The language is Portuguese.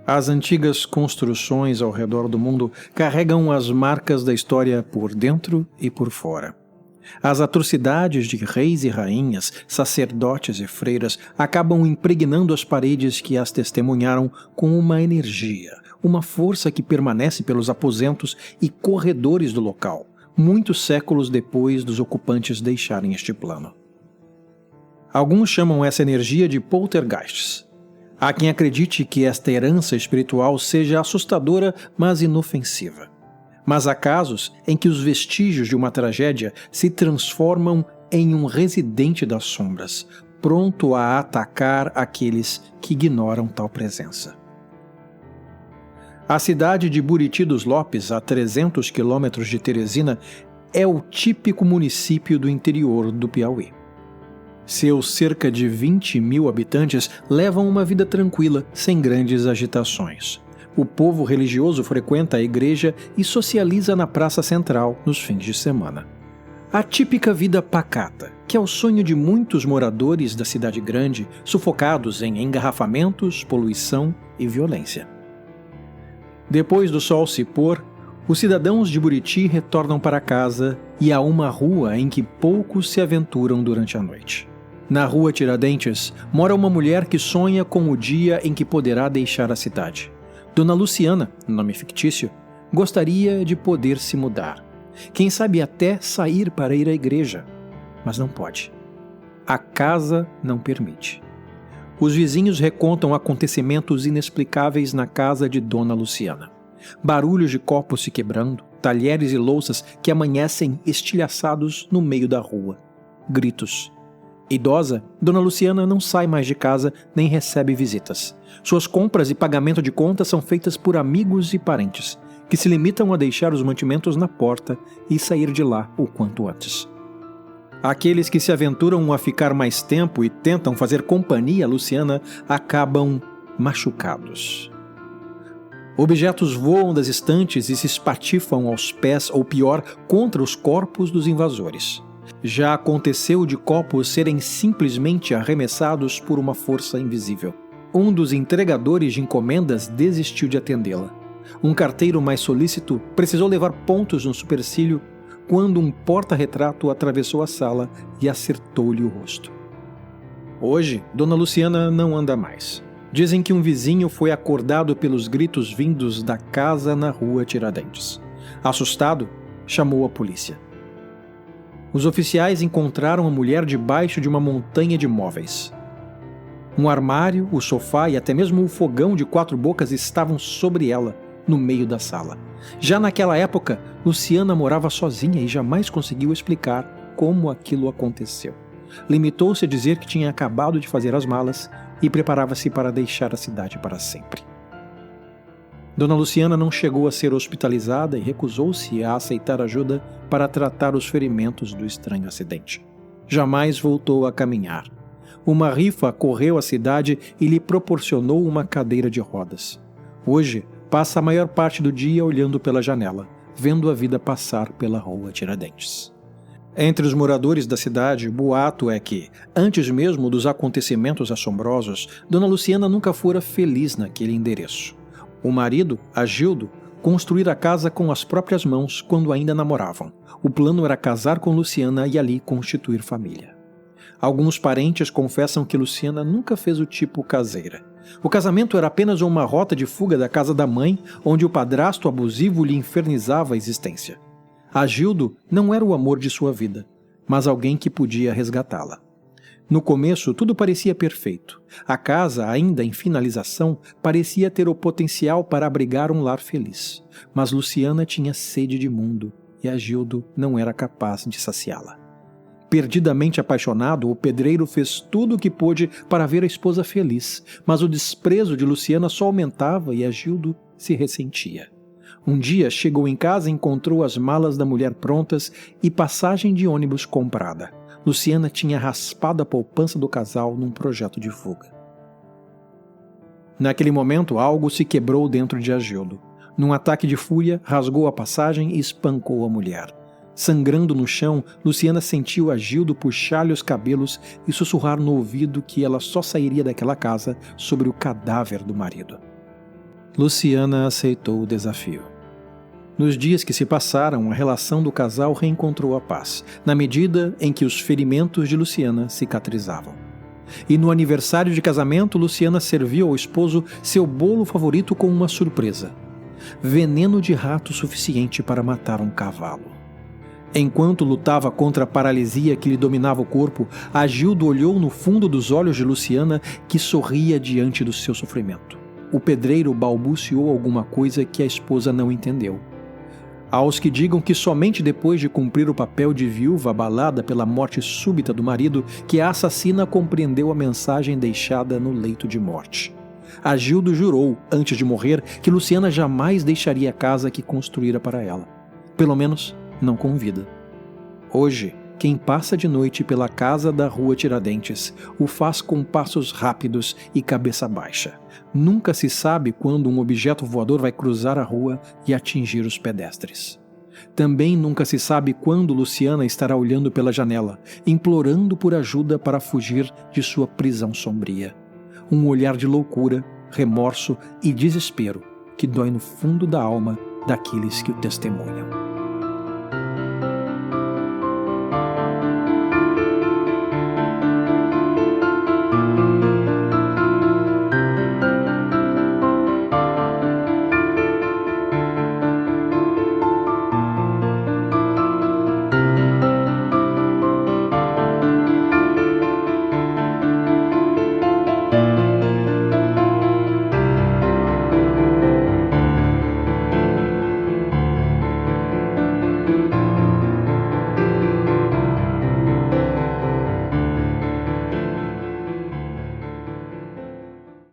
As antigas construções ao redor do mundo carregam as marcas da história por dentro e por fora. As atrocidades de reis e rainhas, sacerdotes e freiras acabam impregnando as paredes que as testemunharam com uma energia, uma força que permanece pelos aposentos e corredores do local, muitos séculos depois dos ocupantes deixarem este plano. Alguns chamam essa energia de poltergeists. Há quem acredite que esta herança espiritual seja assustadora, mas inofensiva. Mas há casos em que os vestígios de uma tragédia se transformam em um residente das sombras, pronto a atacar aqueles que ignoram tal presença. A cidade de Buriti dos Lopes, a 300 quilômetros de Teresina, é o típico município do interior do Piauí. Seus cerca de 20.000 habitantes levam uma vida tranquila, sem grandes agitações. O povo religioso frequenta a igreja e socializa na praça central nos fins de semana. A típica vida pacata, que é o sonho de muitos moradores da cidade grande, sufocados em engarrafamentos, poluição e violência. Depois do sol se pôr, os cidadãos de Buriti retornam para casa e há uma rua em que poucos se aventuram durante a noite. Na rua Tiradentes, mora uma mulher que sonha com o dia em que poderá deixar a cidade. Dona Luciana, nome fictício, gostaria de poder se mudar. Quem sabe até sair para ir à igreja, mas não pode. A casa não permite. Os vizinhos recontam acontecimentos inexplicáveis na casa de Dona Luciana. Barulhos de copos se quebrando, talheres e louças que amanhecem estilhaçados no meio da rua. Gritos. Idosa, Dona Luciana não sai mais de casa nem recebe visitas. Suas compras e pagamento de contas são feitas por amigos e parentes, que se limitam a deixar os mantimentos na porta e sair de lá o quanto antes. Aqueles que se aventuram a ficar mais tempo e tentam fazer companhia a Luciana acabam machucados. Objetos voam das estantes e se espatifam aos pés, ou pior, contra os corpos dos invasores. Já aconteceu de copos serem simplesmente arremessados por uma força invisível. Um dos entregadores de encomendas desistiu de atendê-la. Um carteiro mais solícito precisou levar pontos no supercílio quando um porta-retrato atravessou a sala e acertou-lhe o rosto. Hoje, Dona Luciana não anda mais. Dizem que um vizinho foi acordado pelos gritos vindos da casa na rua Tiradentes. Assustado, chamou a polícia. Os oficiais encontraram a mulher debaixo de uma montanha de móveis. Um armário, o sofá e até mesmo o fogão de 4 bocas estavam sobre ela, no meio da sala. Já naquela época, Luciana morava sozinha e jamais conseguiu explicar como aquilo aconteceu. Limitou-se a dizer que tinha acabado de fazer as malas e preparava-se para deixar a cidade para sempre. Dona Luciana não chegou a ser hospitalizada e recusou-se a aceitar ajuda para tratar os ferimentos do estranho acidente. Jamais voltou a caminhar. Uma rifa correu à cidade e lhe proporcionou uma cadeira de rodas. Hoje, passa a maior parte do dia olhando pela janela, vendo a vida passar pela rua Tiradentes. Entre os moradores da cidade, o boato é que, antes mesmo dos acontecimentos assombrosos, Dona Luciana nunca fora feliz naquele endereço. O marido, Agildo, construíra a casa com as próprias mãos quando ainda namoravam. O plano era casar com Luciana e ali constituir família. Alguns parentes confessam que Luciana nunca fez o tipo caseira. O casamento era apenas uma rota de fuga da casa da mãe, onde o padrasto abusivo lhe infernizava a existência. Agildo não era o amor de sua vida, mas alguém que podia resgatá-la. No começo, tudo parecia perfeito. A casa, ainda em finalização, parecia ter o potencial para abrigar um lar feliz. Mas Luciana tinha sede de mundo e Agildo não era capaz de saciá-la. Perdidamente apaixonado, o pedreiro fez tudo o que pôde para ver a esposa feliz, mas o desprezo de Luciana só aumentava e Agildo se ressentia. Um dia chegou em casa e encontrou as malas da mulher prontas e passagem de ônibus comprada. Luciana tinha raspado a poupança do casal num projeto de fuga. Naquele momento, algo se quebrou dentro de Agildo. Num ataque de fúria, rasgou a passagem e espancou a mulher. Sangrando no chão, Luciana sentiu Agildo puxar-lhe os cabelos e sussurrar no ouvido que ela só sairia daquela casa sobre o cadáver do marido. Luciana aceitou o desafio. Nos dias que se passaram, a relação do casal reencontrou a paz, na medida em que os ferimentos de Luciana cicatrizavam. E no aniversário de casamento, Luciana serviu ao esposo seu bolo favorito com uma surpresa: veneno de rato suficiente para matar um cavalo. Enquanto lutava contra a paralisia que lhe dominava o corpo, Agildo olhou no fundo dos olhos de Luciana, que sorria diante do seu sofrimento. O pedreiro balbuciou alguma coisa que a esposa não entendeu. Aos que digam que somente depois de cumprir o papel de viúva abalada pela morte súbita do marido, que a assassina compreendeu a mensagem deixada no leito de morte. Agildo jurou, antes de morrer, que Luciana jamais deixaria a casa que construíra para ela. Pelo menos, não com vida. Hoje, quem passa de noite pela casa da rua Tiradentes o faz com passos rápidos e cabeça baixa. Nunca se sabe quando um objeto voador vai cruzar a rua e atingir os pedestres. Também nunca se sabe quando Luciana estará olhando pela janela, implorando por ajuda para fugir de sua prisão sombria. Um olhar de loucura, remorso e desespero que dói no fundo da alma daqueles que o testemunham.